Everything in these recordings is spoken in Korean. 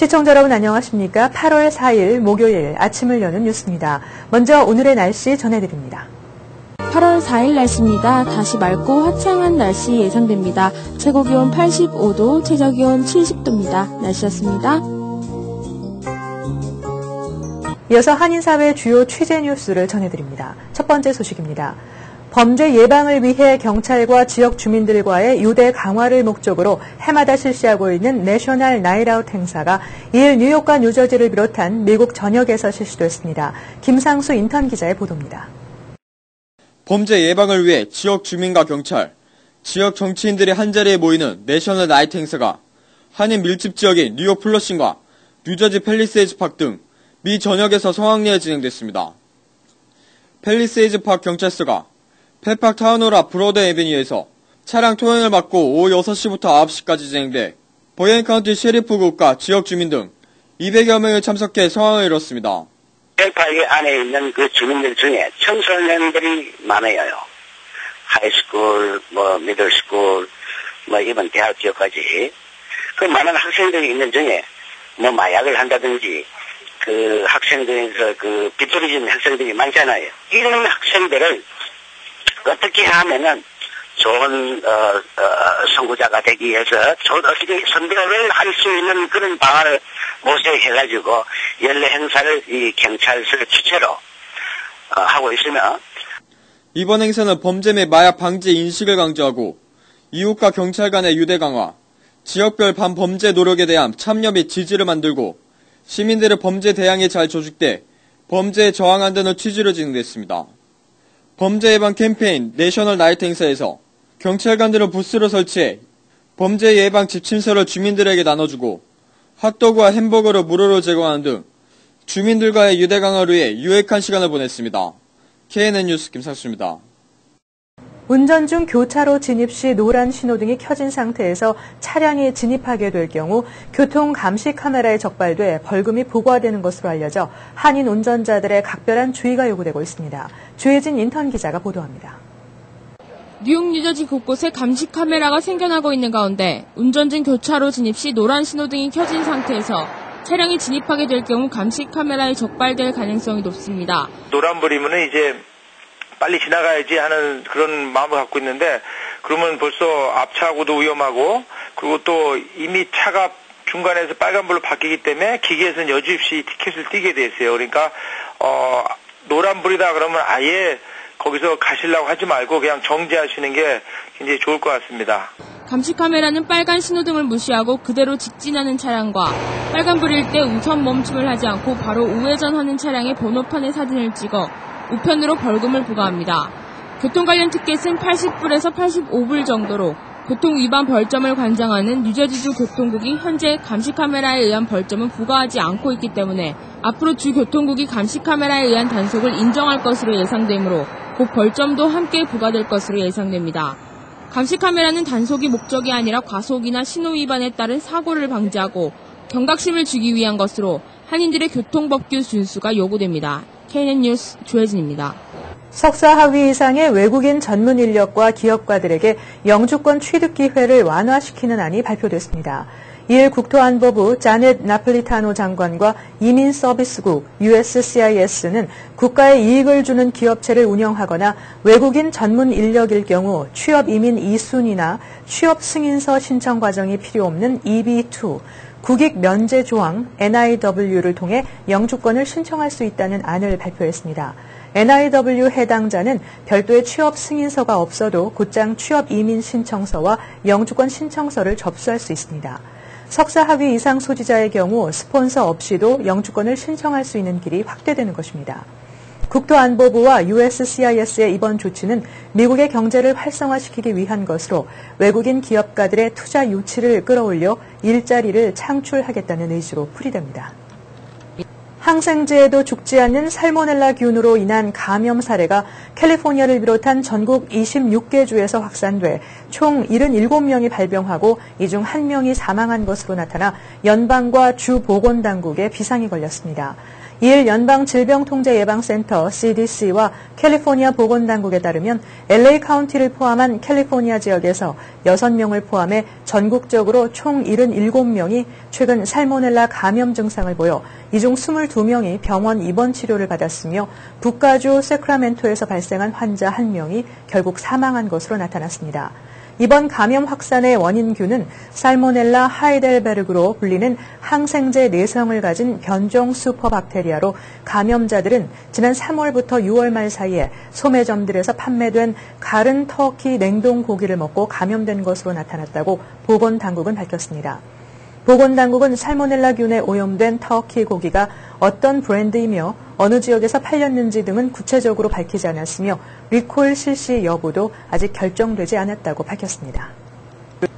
시청자 여러분 안녕하십니까? 8월 4일 목요일 아침을 여는 뉴스입니다. 먼저 오늘의 날씨 전해드립니다. 8월 4일 날씨입니다. 다시 맑고 화창한 날씨 예상됩니다. 최고기온 85도, 최저기온 70도입니다. 날씨였습니다. 이어서 한인사회 주요 취재 뉴스를 전해드립니다. 첫 번째 소식입니다. 범죄 예방을 위해 경찰과 지역 주민들과의 유대 강화를 목적으로 해마다 실시하고 있는 내셔널 나잇아웃 행사가 이일 뉴욕과 뉴저지를 비롯한 미국 전역에서 실시됐습니다. 김상수 인턴 기자의 보도입니다. 범죄 예방을 위해 지역 주민과 경찰, 지역 정치인들이 한자리에 모이는 내셔널 나잇 행사가 한인 밀집 지역인 뉴욕 플러싱과 뉴저지 팰리세이즈 팍 등 미 전역에서 성황리에 진행됐습니다. 팰리세이즈 팍 경찰서가 펠팍 타우너라 브로드 애비뉴에서 차량 통행을 막고 오후 6시부터 9시까지 진행돼 버겐 카운티 셰리프국과 지역 주민 등 200여 명이 참석해 성황을 이뤘습니다. 펠팍 안에 있는 그 주민들 중에 청소년들이 많아요. 하이스쿨, 미들스쿨, 이번 대학 지역까지. 그 많은 학생들이 있는 중에 마약을 한다든지 그 학생들에서 그 비뚤어진 학생들이 많잖아요. 이런 학생들을 어떻게 하면은 좋은 선구자가 되기 위해서 어떻게 선별을 할 수 있는 그런 방안을 모색해가지고 연례 행사를 이 경찰서 주최로 하고 있으며, 이번 행사는 범죄 및 마약 방지 인식을 강조하고 이웃과 경찰 간의 유대 강화, 지역별 반범죄 노력에 대한 참여 및 지지를 만들고 시민들의 범죄 대항에 잘 조직돼 범죄에 저항한다는 취지로 진행됐습니다. 범죄 예방 캠페인 내셔널 나잇 행사에서 경찰관들은 부스를 설치해 범죄 예방 지침서를 주민들에게 나눠주고 핫도그와 햄버거를 무료로 제공하는 등 주민들과의 유대 강화를 위해 유익한 시간을 보냈습니다. KNN 뉴스 김상수입니다. 운전 중 교차로 진입 시 노란 신호등이 켜진 상태에서 차량이 진입하게 될 경우 교통 감시 카메라에 적발돼 벌금이 부과되는 것으로 알려져 한인 운전자들의 각별한 주의가 요구되고 있습니다. 주혜진 인턴 기자가 보도합니다. 뉴욕, 뉴저지 곳곳에 감시 카메라가 생겨나고 있는 가운데 운전 중 교차로 진입 시 노란 신호등이 켜진 상태에서 차량이 진입하게 될 경우 감시 카메라에 적발될 가능성이 높습니다. 노란불이면 이제 빨리 지나가야지 하는 그런 마음을 갖고 있는데, 그러면 벌써 앞차하고도 위험하고, 그리고 또 이미 차가 중간에서 빨간불로 바뀌기 때문에 기계에서는 여지없이 티켓을 띄게 돼 있어요. 그러니까 노란불이다 그러면 아예 거기서 가시려고 하지 말고 그냥 정지하시는 게 굉장히 좋을 것 같습니다. 감시 카메라는 빨간 신호등을 무시하고 그대로 직진하는 차량과 빨간불일 때 우선 멈춤을 하지 않고 바로 우회전하는 차량의 번호판에 사진을 찍어 우편으로 벌금을 부과합니다. 교통 관련 티켓은 80불에서 85불 정도로 교통 위반 벌점을 관장하는 뉴저지주 교통국이 현재 감시 카메라에 의한 벌점은 부과하지 않고 있기 때문에 앞으로 주 교통국이 감시 카메라에 의한 단속을 인정할 것으로 예상되므로 곧 벌점도 함께 부과될 것으로 예상됩니다. 감시 카메라는 단속이 목적이 아니라 과속이나 신호 위반에 따른 사고를 방지하고 경각심을 주기 위한 것으로 한인들의 교통법규 준수가 요구됩니다. KNN 뉴스 조혜진입니다. 석사 학위 이상의 외국인 전문 인력과 기업가들에게 영주권 취득 기회를 완화시키는 안이 발표됐습니다. 이일 국토안보부 자넷 나폴리타노 장관과 이민서비스국 USCIS는 국가에 이익을 주는 기업체를 운영하거나 외국인 전문 인력일 경우 취업 이민 2순위나 취업 승인서 신청 과정이 필요 없는 EB2, 국익 면제 조항 NIW를 통해 영주권을 신청할 수 있다는 안을 발표했습니다. NIW 해당자는 별도의 취업 승인서가 없어도 곧장 취업 이민 신청서와 영주권 신청서를 접수할 수 있습니다. 석사 학위 이상 소지자의 경우 스폰서 없이도 영주권을 신청할 수 있는 길이 확대되는 것입니다. 국토안보부와 USCIS의 이번 조치는 미국의 경제를 활성화시키기 위한 것으로 외국인 기업가들의 투자 유치를 끌어올려 일자리를 창출하겠다는 의지로 풀이됩니다. 항생제에도 죽지 않는 살모넬라균으로 인한 감염 사례가 캘리포니아를 비롯한 전국 26개 주에서 확산돼 총 77명이 발병하고 이 중 1명이 사망한 것으로 나타나 연방과 주 보건당국에 비상이 걸렸습니다. 이일 연방질병통제예방센터 CDC와 캘리포니아 보건당국에 따르면 LA 카운티를 포함한 캘리포니아 지역에서 6명을 포함해 전국적으로 총 77명이 최근 살모넬라 감염 증상을 보여 이 중 22명이 병원 입원 치료를 받았으며 북가주 세크라멘토에서 발생한 환자 1명이 결국 사망한 것으로 나타났습니다. 이번 감염 확산의 원인균은 살모넬라 하이델베르그로 불리는 항생제 내성을 가진 변종 슈퍼박테리아로 감염자들은 지난 3월부터 6월 말 사이에 소매점들에서 판매된 가른 터키 냉동 고기를 먹고 감염된 것으로 나타났다고 보건당국은 밝혔습니다. 보건당국은 살모넬라균에 오염된 터키 고기가 어떤 브랜드이며 어느 지역에서 팔렸는지 등은 구체적으로 밝히지 않았으며 리콜 실시 여부도 아직 결정되지 않았다고 밝혔습니다.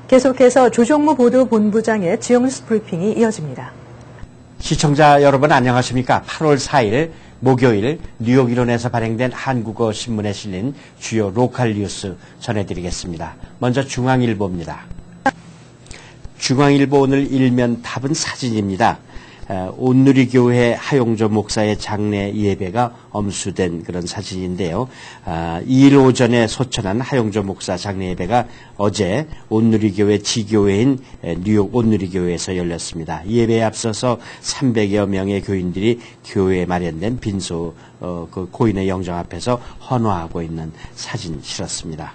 계속해서 조정무 보도본부장의 지역뉴스 브리핑이 이어집니다. 시청자 여러분 안녕하십니까? 8월 4일 목요일 뉴욕 일원에서 발행된 한국어 신문에 실린 주요 로컬 뉴스 전해드리겠습니다. 먼저 중앙일보입니다. 중앙일보 오늘 일면 탑은 사진입니다. 온누리교회 하용조 목사의 장례 예배가 엄수된 그런 사진인데요. 2일 오전에 소천한 하용조 목사 장례 예배가 어제 온누리교회 지교회인 뉴욕 온누리교회에서 열렸습니다. 예배에 앞서서 300여 명의 교인들이 교회에 마련된 빈소 그 고인의 영정 앞에서 헌화하고 있는 사진 실었습니다.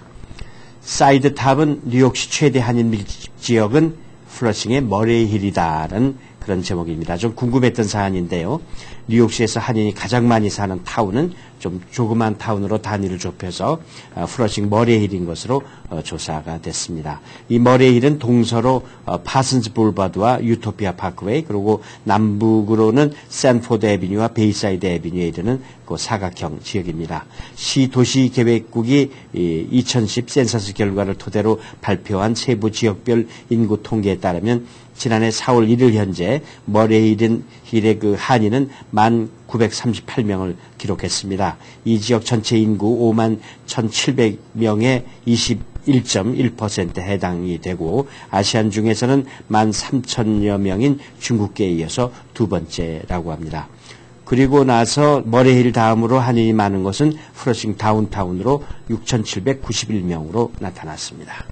사이드 탑은 뉴욕시 최대 한인 밀집 지역은 플러싱의 머레이힐이다라는 그런 제목입니다. 좀 궁금했던 사안인데요. 뉴욕시에서 한인이 가장 많이 사는 타운은 좀 조그만 타운으로 단위를 좁혀서 플러싱 머레이힐인 것으로 조사가 됐습니다. 이 머레이힐은 동서로 파슨스 불바드와 유토피아 파크웨이 그리고 남북으로는 샌포드 애비뉴와 베이사이드 애비뉴에 이르는 그 사각형 지역입니다. 시 도시계획국이 2010 센서스 결과를 토대로 발표한 세부 지역별 인구 통계에 따르면 지난해 4월 1일 현재 머레이힐의 그 한인은 1,938명을 기록했습니다. 이 지역 전체 인구 5만 1,700명의 21.1%에 해당이 되고 아시안 중에서는 13,000여 명인 중국계에 이어서 두 번째라고 합니다. 그리고 나서 머레이힐 다음으로 한인이 많은 것은 플러싱 다운타운으로 6,791명으로 나타났습니다.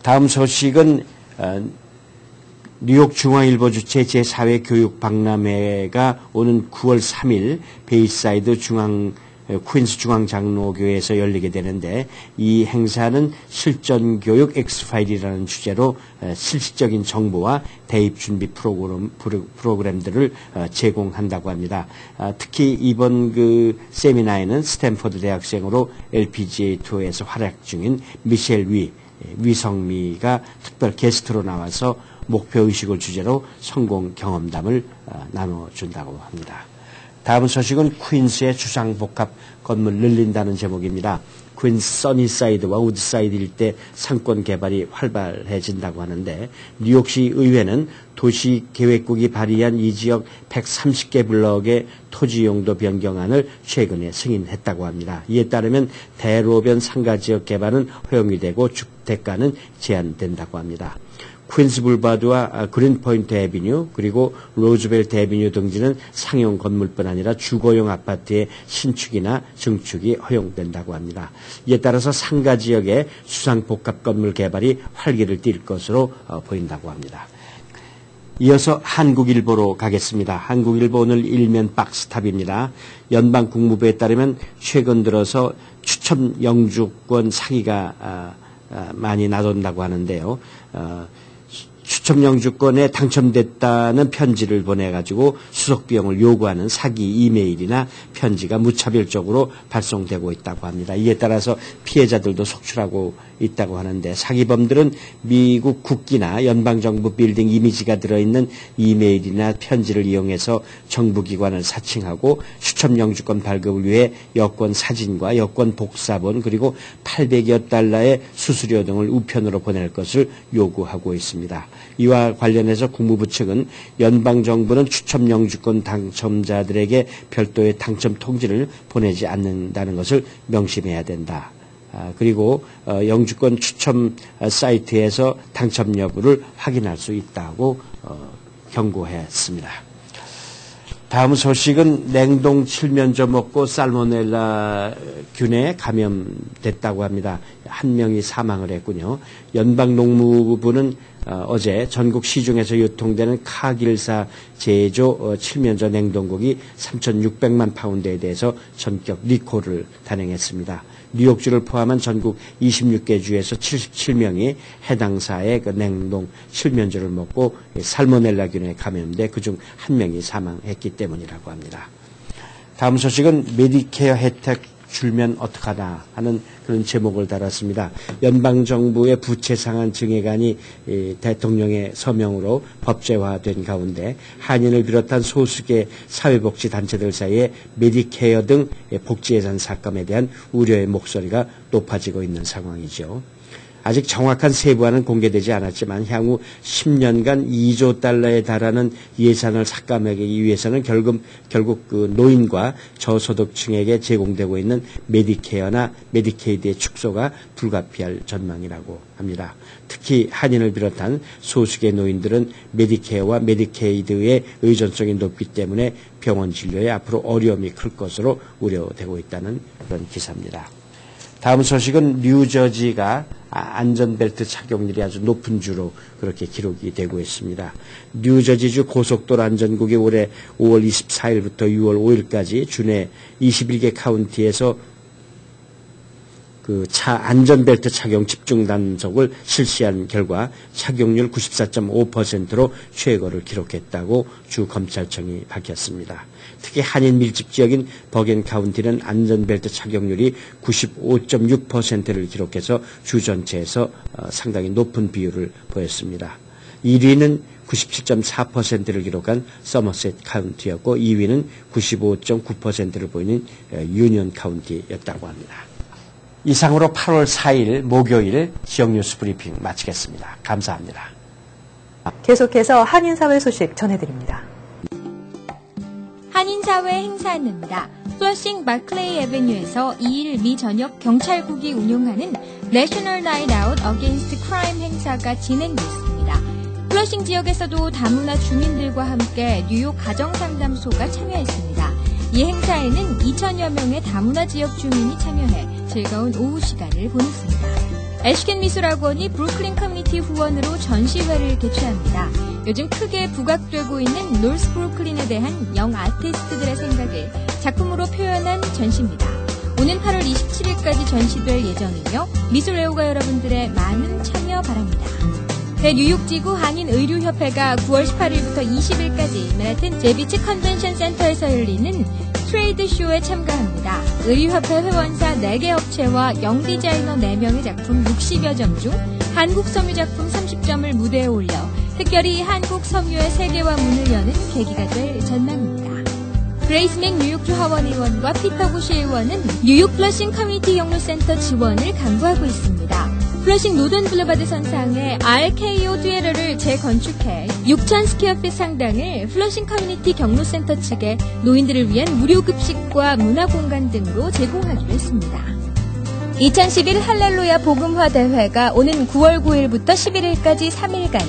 다음 소식은 뉴욕 중앙일보 주최 제4회 교육박람회가 오는 9월 3일 베이사이드 퀸스 중앙장로교회에서 열리게 되는데 이 행사는 실전교육 엑스파일이라는 주제로 실질적인 정보와 대입준비 프로그램들을 제공한다고 합니다. 특히 이번 그 세미나에는 스탠퍼드 대학생으로 LPGA 투어에서 활약 중인 미셸 위성미가 특별 게스트로 나와서 목표의식을 주제로 성공 경험담을 나눠준다고 합니다. 다음 소식은 퀸스의 주상복합 건물 늘린다는 제목입니다. 퀸스 써니사이드와 우드사이드 일대 상권 개발이 활발해진다고 하는데 뉴욕시 의회는 도시계획국이 발의한 이 지역 130개 블럭의 토지용도 변경안을 최근에 승인했다고 합니다. 이에 따르면 대로변 상가지역 개발은 허용이 되고 주택가는 제한된다고 합니다. 퀸스 불바드와 그린포인트 애비뉴 그리고 로즈벨트 애비뉴 등지는 상용 건물뿐 아니라 주거용 아파트의 신축이나 증축이 허용된다고 합니다. 이에 따라서 상가 지역의 수상복합 건물 개발이 활기를 띨 것으로 보인다고 합니다. 이어서 한국일보로 가겠습니다. 한국일보 오늘 일면 박스탑입니다. 연방국무부에 따르면 최근 들어서 추첨 영주권 사기가 많이 나돈다고 하는데요. 추첨 영주권에 당첨됐다는 편지를 보내가지고 수속 비용을 요구하는 사기 이메일이나 편지가 무차별적으로 발송되고 있다고 합니다. 이에 따라서 피해자들도 속출하고 있다고 하는데 사기범들은 미국 국기나 연방정부 빌딩 이미지가 들어있는 이메일이나 편지를 이용해서 정부기관을 사칭하고 추첨 영주권 발급을 위해 여권 사진과 여권 복사본 그리고 800여 달러의 수수료 등을 우편으로 보낼 것을 요구하고 있습니다. 이와 관련해서 국무부 측은 연방정부는 추첨 영주권 당첨자들에게 별도의 당첨 통지를 보내지 않는다는 것을 명심해야 된다. 그리고 영주권 추첨 사이트에서 당첨 여부를 확인할 수 있다고 경고했습니다. 다음 소식은 냉동 칠면조 먹고 살모넬라 균에 감염됐다고 합니다. 한 명이 사망을 했군요. 연방농무부는 어제 전국 시중에서 유통되는 카길사 제조 칠면조 냉동고기 3,600만 파운드에 대해서 전격 리콜을 단행했습니다. 뉴욕주를 포함한 전국 26개 주에서 77명이 해당 사의 그 냉동 칠면조를 먹고 살모넬라균에 감염돼 그중 한 명이 사망했기 때문이라고 합니다. 다음 소식은 메디케어 혜택 줄면 어떡하나 하는 그런 제목을 달았습니다. 연방정부의 부채 상한 증액안이 대통령의 서명으로 법제화된 가운데 한인을 비롯한 소수의 사회복지단체들 사이에 메디케어 등 복지예산 삭감에 대한 우려의 목소리가 높아지고 있는 상황이죠. 아직 정확한 세부화는 공개되지 않았지만 향후 10년간 2조 달러에 달하는 예산을 삭감하기 위해서는 결국 그 노인과 저소득층에게 제공되고 있는 메디케어나 메디케이드의 축소가 불가피할 전망이라고 합니다. 특히 한인을 비롯한 소수의 노인들은 메디케어와 메디케이드의 의존성이 높기 때문에 병원 진료에 앞으로 어려움이 클 것으로 우려되고 있다는 그런 기사입니다. 다음 소식은 뉴저지가 안전벨트 착용률이 아주 높은 주로 그렇게 기록이 되고 있습니다. 뉴저지주 고속도로 안전국이 올해 5월 24일부터 6월 5일까지 주내 21개 카운티에서 그 차 안전벨트 착용 집중 단속을 실시한 결과 착용률 94.5%로 최고를 기록했다고 주 검찰청이 밝혔습니다. 특히 한인 밀집 지역인 버겐 카운티는 안전벨트 착용률이 95.6%를 기록해서 주 전체에서 상당히 높은 비율을 보였습니다. 1위는 97.4%를 기록한 서머셋 카운티였고 2위는 95.9%를 보이는 유니언 카운티였다고 합니다. 이상으로 8월 4일 목요일 지역뉴스 브리핑 마치겠습니다. 감사합니다. 계속해서 한인사회 소식 전해드립니다. 한인사회 행사 안내입니다. 플러싱 마클레이 애베뉴에서 2일 미 전역 경찰국이 운영하는 National Night Out Against Crime 행사가 진행됐습니다. 플러싱 지역에서도 다문화 주민들과 함께 뉴욕 가정상담소가 참여했습니다. 이 행사에는 2,000여 명의 다문화 지역 주민이 참여해 즐거운 오후 시간을 보냈습니다. 애쉬켄 미술학원이 브루클린 커뮤니티 후원으로 전시회를 개최합니다. 요즘 크게 부각되고 있는 노스 브루클린에 대한 영 아티스트들의 생각을 작품으로 표현한 전시입니다. 오는 8월 27일까지 전시될 예정이며 미술 애호가 여러분들의 많은 참여 바랍니다. 대뉴욕지구 한인의류협회가 9월 18일부터 20일까지 맨해튼 제비치 컨벤션 센터에서 열리는 트레이드쇼에 참가합니다. 의류협회 회원사 4개 업체와 영디자이너 4명의 작품 60여 점 중 한국 섬유 작품 30점을 무대에 올려 특별히 한국 섬유의 세계화 문을 여는 계기가 될 전망입니다. 그레이스 맥 뉴욕주 하원 의원과 피터 부시 의원은 뉴욕 플러싱 커뮤니티 경로센터 지원을 강구하고 있습니다. 플러싱 노던 블루바드 선상에 RKO 듀에러를 재건축해 6,000 스퀘어핏 상당을 플러싱 커뮤니티 경로센터 측에 노인들을 위한 무료 급식과 문화공간 등으로 제공하기로 했습니다. 2011 할렐루야 복음화 대회가 오는 9월 9일부터 11일까지 3일간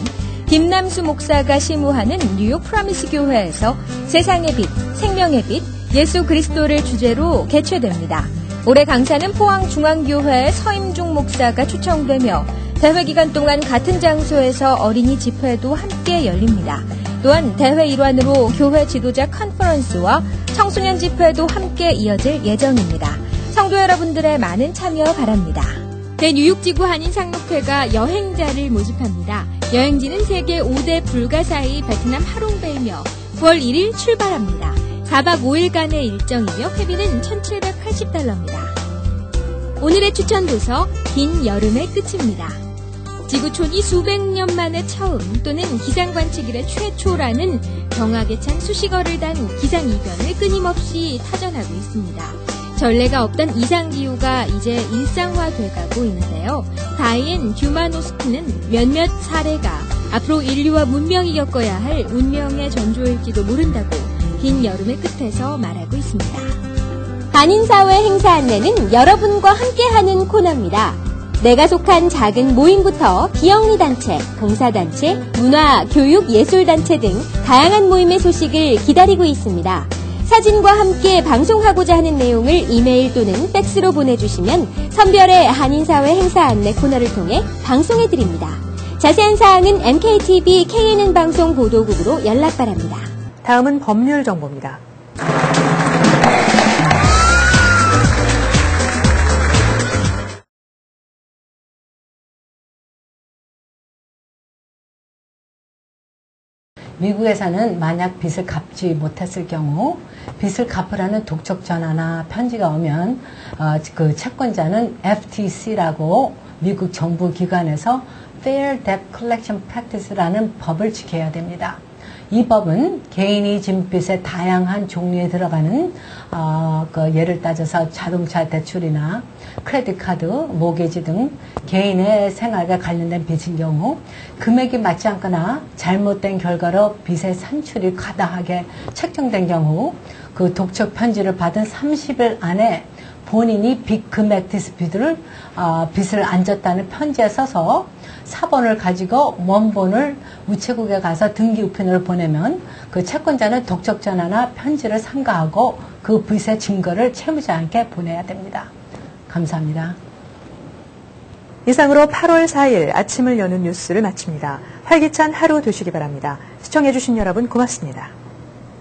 김남수 목사가 심우하는 뉴욕 프라미스 교회에서 세상의 빛, 생명의 빛, 예수 그리스도를 주제로 개최됩니다. 올해 강사는 포항중앙교회의 서임중 목사가 초청되며 대회 기간 동안 같은 장소에서 어린이 집회도 함께 열립니다. 또한 대회 일환으로 교회 지도자 컨퍼런스와 청소년 집회도 함께 이어질 예정입니다. 성도 여러분들의 많은 참여 바랍니다. 대뉴욕지구 한인상록회가 여행자를 모집합니다. 여행지는 세계 5대 불가사의 베트남 하롱베이며 9월 1일 출발합니다. 4박 5일간의 일정이며 회비는 $1,780입니다. 오늘의 추천 도서 긴 여름의 끝입니다. 지구촌이 수백 년 만에 처음 또는 기상관측 이래 최초라는 경악에 찬 수식어를 단 기상이변을 끊임없이 타전하고 있습니다. 전례가 없던 이상기후가 이제 일상화돼가고 있는데요. 다이앤 듀마노스크는 몇몇 사례가 앞으로 인류와 문명이 겪어야 할 운명의 전조일지도 모른다고 긴 여름의 끝에서 말하고 있습니다. 한인사회 행사 안내는 여러분과 함께하는 코너입니다. 내가 속한 작은 모임부터 비영리 단체, 봉사단체, 문화, 교육, 예술단체 등 다양한 모임의 소식을 기다리고 있습니다. 사진과 함께 방송하고자 하는 내용을 이메일 또는 팩스로 보내주시면 선별의 한인사회 행사 안내 코너를 통해 방송해드립니다. 자세한 사항은 MKTV KNN 방송 보도국으로 연락 바랍니다. 다음은 법률 정보입니다. 미국에서는 만약 빚을 갚지 못했을 경우 빚을 갚으라는 독촉 전화나 편지가 오면 그 채권자는 FTC라고 미국 정부 기관에서 Fair Debt Collection Practice라는 법을 지켜야 됩니다. 이 법은 개인이 진 빚의 다양한 종류에 들어가는 예를 따져서 자동차 대출이나 크레딧 카드, 모기지 등 개인의 생활과 관련된 빚인 경우 금액이 맞지 않거나 잘못된 결과로 빚의 산출이 과다하게 책정된 경우 그 독촉 편지를 받은 30일 안에 본인이 빚 금액 디스피트를 빚을 안 졌다는 편지에 써서 사본을 가지고 원본을 우체국에 가서 등기 우편으로 보내면 그 채권자는 독촉 전화나 편지를 삼가하고 그 빚의 증거를 채무자에게 보내야 됩니다. 감사합니다. 이상으로 8월 4일 아침을 여는 뉴스를 마칩니다. 활기찬 하루 되시기 바랍니다. 시청해주신 여러분 고맙습니다.